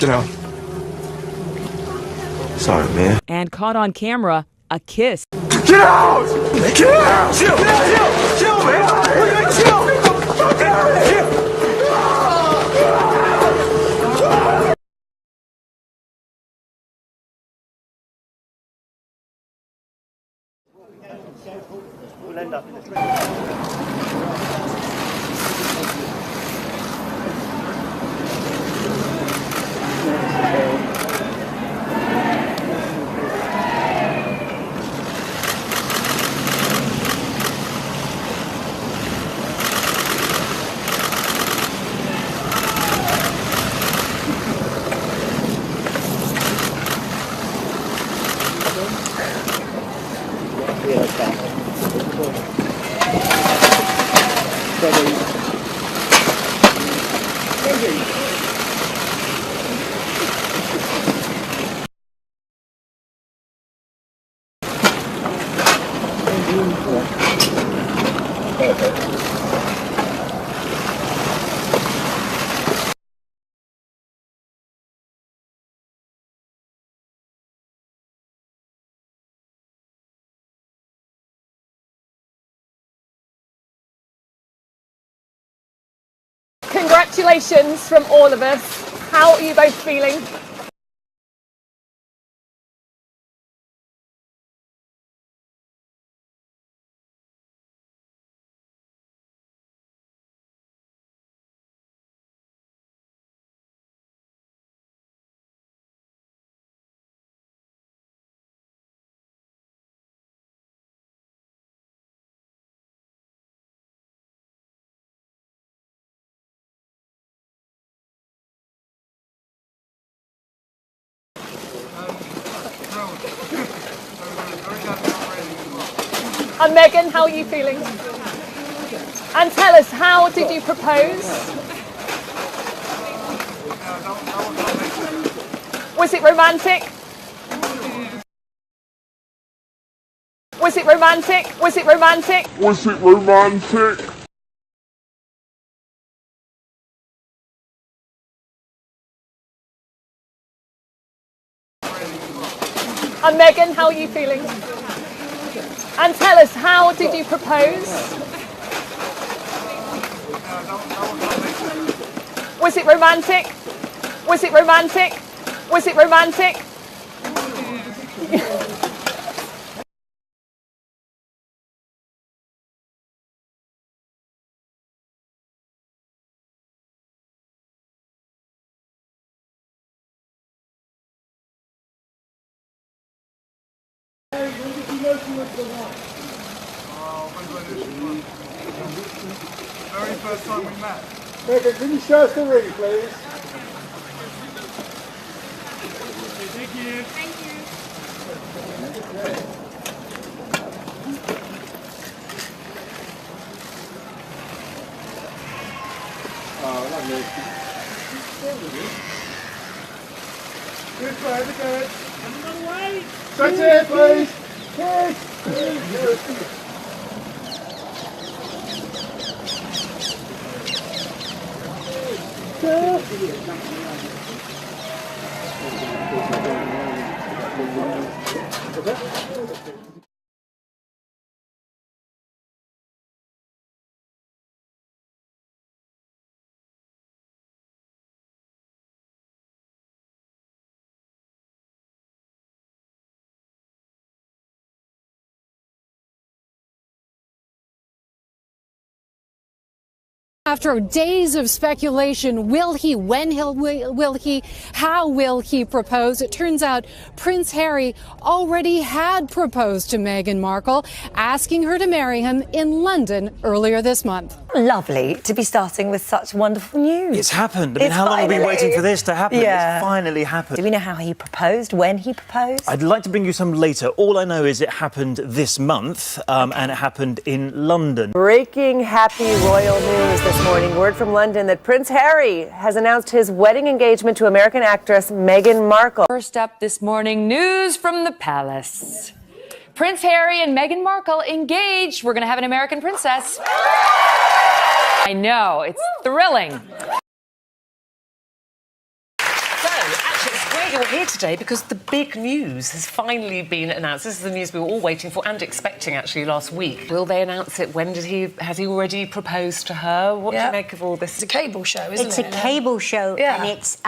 Get down. Sorry, man. And caught on camera, a kiss. Get out! Get out! Chill, chill, chill, man! Chill! We'll end up in the train. Congratulations from all of us. How are you both feeling? And Meghan, how are you feeling? And tell us, how did you propose? Was it romantic? Was it romantic? Was it romantic? Was it romantic? And Meghan, how are you feeling? And tell us, how did you propose? Was it romantic? Was it romantic? Was it romantic? Very first time we met. Meghan, can you show us the ring, please? Thank you. Thank you. Oh, lovely. Good, very good. Another way. Straight here, please. Kiss. After days of speculation, will he, when will he, how will he propose? It turns out Prince Harry already had proposed to Meghan Markle, asking her to marry him in London earlier this month. Lovely to be starting with such wonderful news. It's happened. I mean, how long have we been waiting for this to happen? Yeah. It's finally happened. Do we know how he proposed, when he proposed? I'd like to bring you some later. All I know is it happened this month, and it happened in London. Breaking happy royal news this morning. Word from London that Prince Harry has announced his wedding engagement to American actress Meghan Markle. First up this morning, news from the palace. Prince Harry and Meghan Markle engaged. We're going to have an American princess. I know, it's thrilling. So, here today because the big news has finally been announced. This is the news we were all waiting for and expecting, actually, last week. Will they announce it? When has he already proposed to her? What do you make of all this? It's a cable show, isn't it? It's a cable show, Yeah. and it's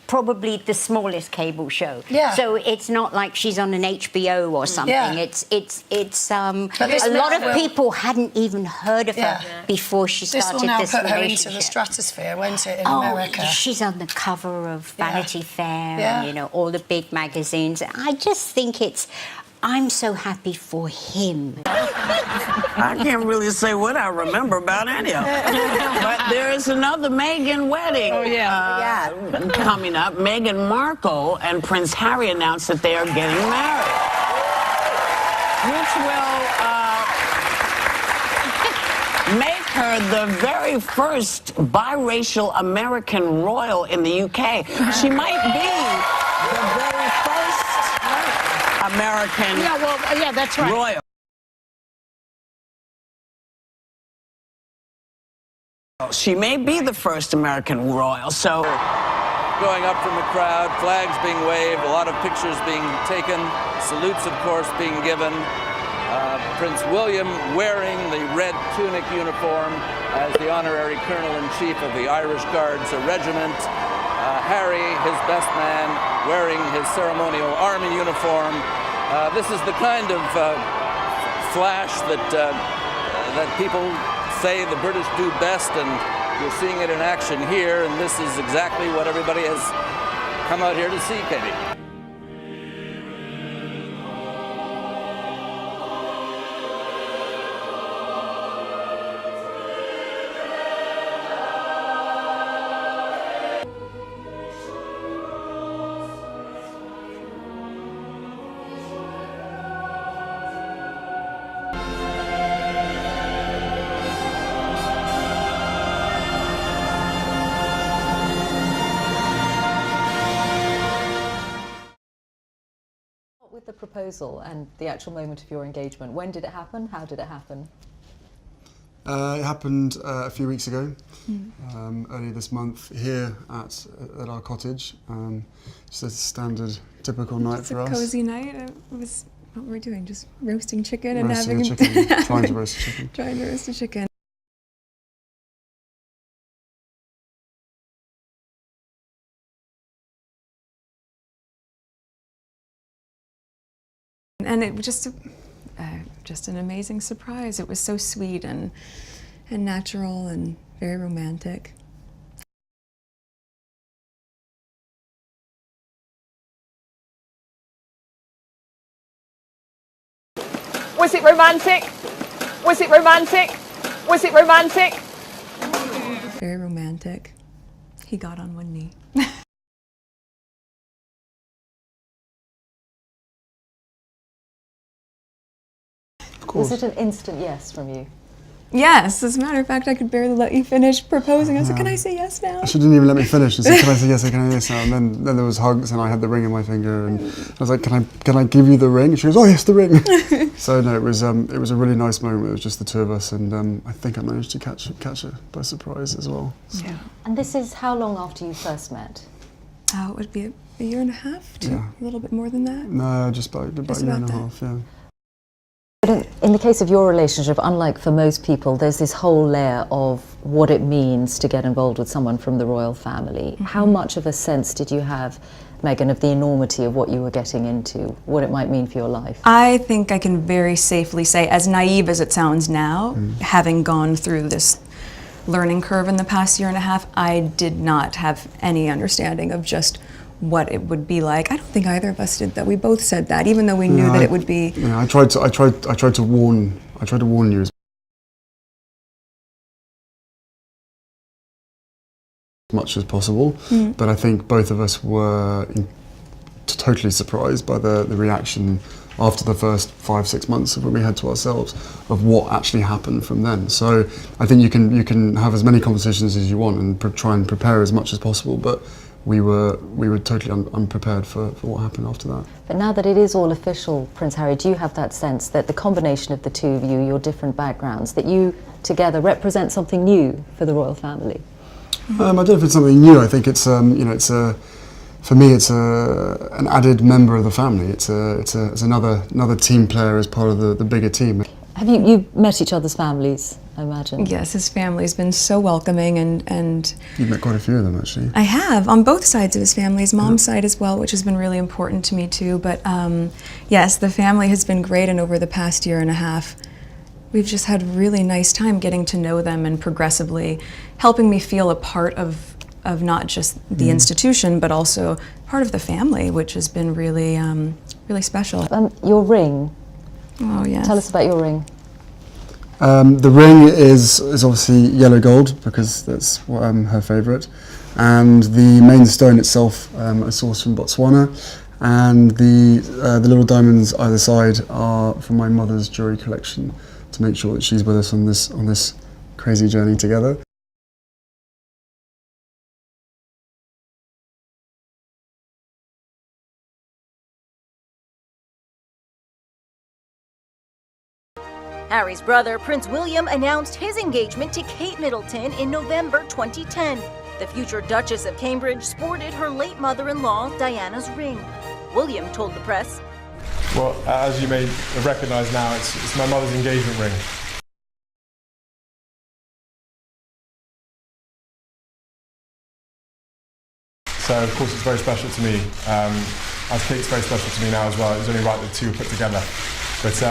probably the smallest cable show. Yeah. So it's not like she's on an HBO or something. Yeah. It's But this a lot now of will- people hadn't even heard of her before she This started will now this put her into relationship. the stratosphere, won't it, in Oh, America? she's on the cover of Vanity Fair Yeah. and, you know, all the big magazines. I just think I'm so happy for him. I can't really say what I remember about any of it. But there is another Meghan wedding coming up. Meghan Markle and Prince Harry announced that they are getting married, which will make her the very first biracial American royal in the UK. She might be the very first American that's right. royal. She may be the first American royal, so... Going up from the crowd, flags being waved, a lot of pictures being taken, salutes, of course, being given. Prince William wearing the red tunic uniform as the honorary colonel-in-chief of the Irish Guards regiment. Harry, his best man, wearing his ceremonial army uniform. This is the kind of flash that people say the British do best, and you're seeing it in action here, and this is exactly what everybody has come out here to see, Katie. With the proposal and the actual moment of your engagement, when did it happen? How did it happen? It happened a few weeks ago, earlier this month, here at our cottage. Just a standard, typical night for us. It's a cozy night. It was what we're doing, just roasting chicken and Roasting having a chicken, trying to roast a chicken. Trying to roast a chicken. And it was just an amazing surprise. It was so sweet and natural and very romantic. Was it romantic? Was it romantic? Was it romantic? Very romantic. He got on one knee. Was it an instant yes from you? Yes, as a matter of fact, I could barely let you finish proposing. I was like, can I say yes now? She didn't even let me finish. She said, can I say yes, can I say yes now? And then there was hugs, and I had the ring in my finger, and I was like, can I give you the ring? And she goes, oh yes, the ring. So no, it was a really nice moment. It was just the two of us, and I think I managed to catch her by surprise as well. So. Yeah. And this is how long after you first met? It would be a year and a half, a little bit more than that. No, just about a year and a half, yeah. In the case of your relationship, unlike for most people, there's this whole layer of what it means to get involved with someone from the royal family. Mm-hmm. How much of a sense did you have, Meghan, of the enormity of what you were getting into, what it might mean for your life? I think I can very safely say, as naive as it sounds now, having gone through this learning curve in the past year and a half, I did not have any understanding of just what it would be like. I don't think either of us did that. We both said that, even though we knew that it would be. Yeah, I tried to warn you as much as possible, but I think both of us were totally surprised by the reaction after the first 5-6 months of what we had to ourselves of what actually happened from then. So I think you can have as many conversations as you want and try and prepare as much as possible, but we were totally unprepared for what happened after that. But now that it is all official, Prince Harry, do you have that sense that the combination of the two of you, your different backgrounds, that you together represent something new for the royal family? I don't know if it's something new. I think it's it's a for me, it's an added member of the family. It's another team player as part of the bigger team. Have you met each other's families, I imagine? Yes, his family's been so welcoming and You've met quite a few of them, actually. I have, on both sides of his family, his mom's side as well, which has been really important to me too. But yes, the family has been great, and over the past year and a half, we've just had a really nice time getting to know them and progressively helping me feel a part of not just the institution, but also part of the family, which has been really, really special. Your ring. Oh, yes. Tell us about your ring. The ring is obviously yellow gold, because that's what, her favourite. And the main stone itself, a sourced from Botswana. And the little diamonds either side are from my mother's jewellery collection, to make sure that she's with us on this crazy journey together. Harry's brother, Prince William, announced his engagement to Kate Middleton in November 2010. The future Duchess of Cambridge sported her late mother-in-law, Diana's ring. William told the press, "Well, as you may recognise now, it's my mother's engagement ring. So, of course, it's very special to me. As Kate's very special to me now as well. It was only right that the two were put together. But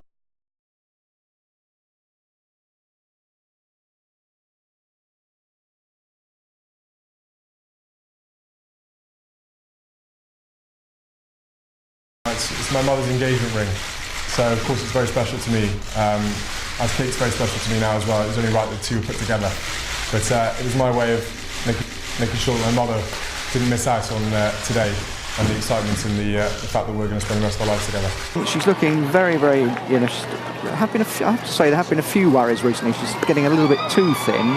it's my mother's engagement ring. So, of course, it's very special to me. As Kate's very special to me now as well. It was only right that the two were put together. But it was my way of making sure that my mother didn't miss out on today, and the excitement and the fact that we're going to spend the rest of our lives together. She's looking very, very, you know, I have to say there have been a few worries recently. She's getting a little bit too thin.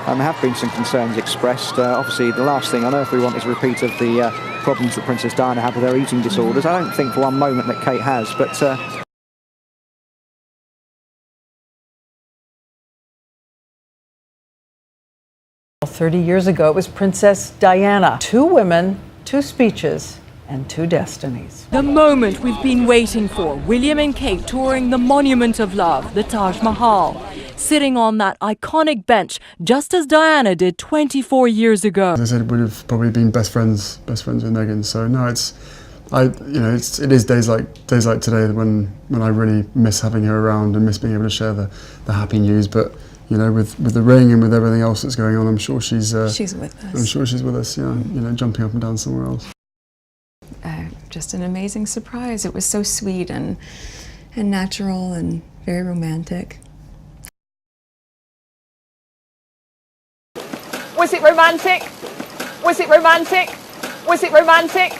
And there have been some concerns expressed. Obviously, the last thing on earth we want is a repeat of the problems that Princess Diana had with her eating disorders. I don't think for one moment that Kate has, but 30 years ago, it was Princess Diana. 2 women, 2 speeches, and 2 destinies. The moment we've been waiting for. William and Kate touring the Monument of Love, the Taj Mahal, sitting on that iconic bench, just as Diana did 24 years ago. As I said, we'd have probably been best friends with Meghan. So no, it is days like today when I really miss having her around and miss being able to share the happy news. But you know, with the ring and with everything else that's going on, I'm sure she's with us. I'm sure she's with us. Yeah, you know, jumping up and down somewhere else. Just an amazing surprise. It was so sweet and natural and very romantic. Was it romantic? Was it romantic? Was it romantic?